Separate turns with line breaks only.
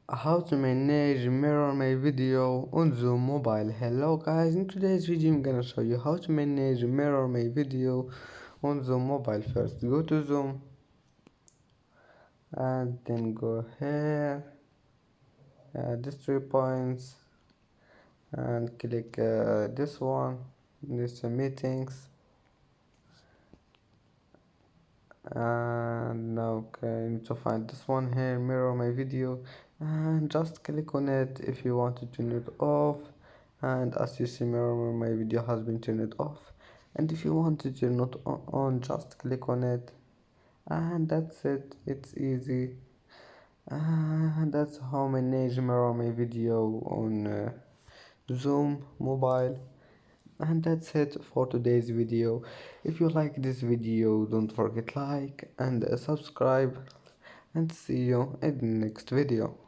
How to manage mirror my video on Zoom mobile. Hello guys, in today's video I'm gonna show you how to manage mirror my video on Zoom mobile. First go to Zoom and then go here, these 3 points, and click this one, this meetings, and now okay, need to find this one here, mirror my video, and just click on it if you want to turn it off. And as you see, mirror my video has been turned off, and if you want to turn it on, just click on it, and that's it. It's easy, and that's how I manage mirror my video on Zoom mobile. And that's it for today's video. If you like this video, don't forget like and subscribe, and see you in the next video.